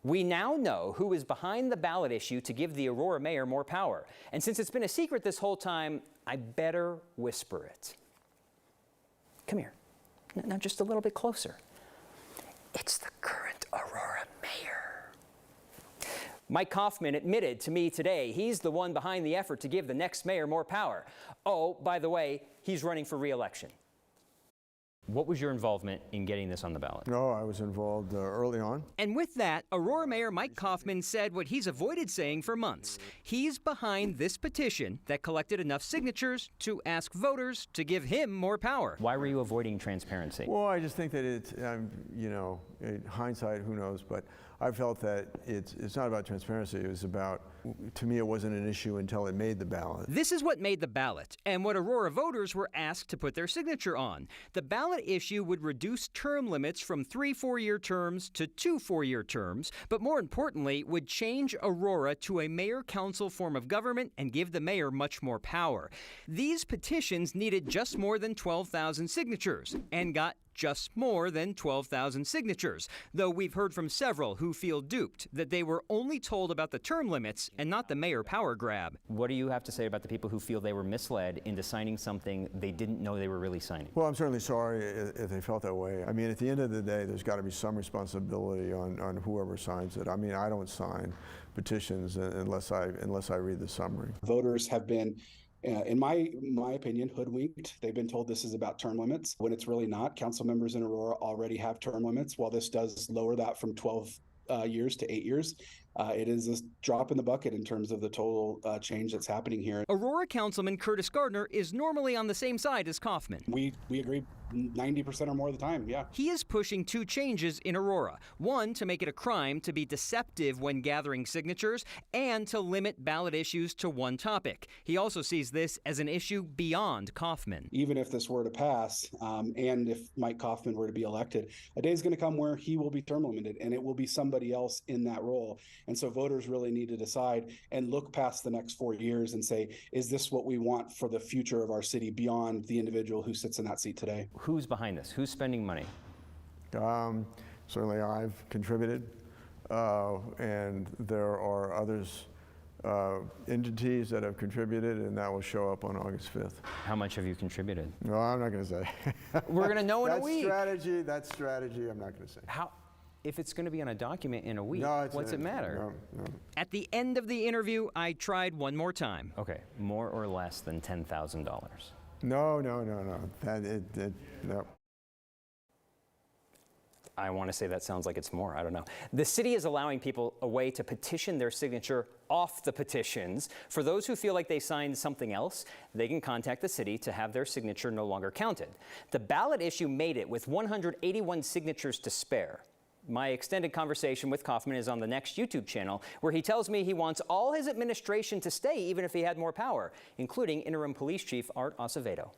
We now know who is behind the ballot issue to give the Aurora mayor more power. And since it's been a secret this whole time, I better whisper it. Come here. Now just a little bit closer. It's the current Aurora mayor. Mike Kaufman admitted to me today he's the one behind the effort to give the next mayor more power. Oh, by the way, he's running for re-election. What was your involvement in getting this on the ballot? No, I was involved early on. And with that, Aurora Mayor Mike Kaufman said what he's avoided saying for months. He's behind this petition that collected enough signatures to ask voters to give him more power. Why were you avoiding transparency? Well, I just think that it's, in hindsight, who knows, but I felt that it's not about transparency. It was about, to me, it wasn't an issue until it made the ballot. This is what made the ballot, and what Aurora voters were asked to put their signature on. The ballot issue would reduce term limits from 3 4-year terms to 2 4-year terms, but more importantly, would change Aurora to a mayor-council form of government and give the mayor much more power. These petitions needed just more than 12,000 signatures and got just more than 12,000 signatures, though we've heard from several who feel duped that they were only told about the term limits and not the mayor power grab. What do you have to say about the people who feel they were misled into signing something they didn't know they were really signing? Well, I'm certainly sorry if they felt that way. I mean, at the end of the day, there's got to be some responsibility on whoever signs it. I mean, I don't sign petitions unless I read the summary. Voters have been in my opinion, hoodwinked. They've been told this is about term limits when it's really not. Council members in Aurora already have term limits. While this does lower that from 12 years to 8 years, it is a drop in the bucket in terms of the total change that's happening here. Aurora Councilman Curtis Gardner is normally on the same side as Kaufman. We agree 90% or more of the time, yeah. He is pushing 2 changes in Aurora. One, to make it a crime to be deceptive when gathering signatures, and to limit ballot issues to one topic. He also sees this as an issue beyond Kaufman. Even if this were to pass, and if Mike Kaufman were to be elected, a day is going to come where he will be term limited, and it will be somebody else in that role. And so voters really need to decide and look past the next 4 years and say, is this what we want for the future of our city beyond the individual who sits in that seat today? Who's behind this? Who's spending money? Certainly I've contributed, and there are others, entities that have contributed, and that will show up on August 5th. How much have you contributed? No, I'm not going to say. We're going to know in a week. That's strategy, I'm not going to say. How? If it's going to be on a document in a week, what's it matter? No. At the end of the interview, I tried one more time. Okay, more or less than $10,000? No. No. I want to say that sounds like it's more. I don't know. The city is allowing people a way to petition their signature off the petitions. For those who feel like they signed something else, they can contact the city to have their signature no longer counted. The ballot issue made it with 181 signatures to spare. My extended conversation with Kaufman is on the next YouTube channel, where he tells me he wants all his administration to stay even if he had more power, including interim police chief Art Acevedo.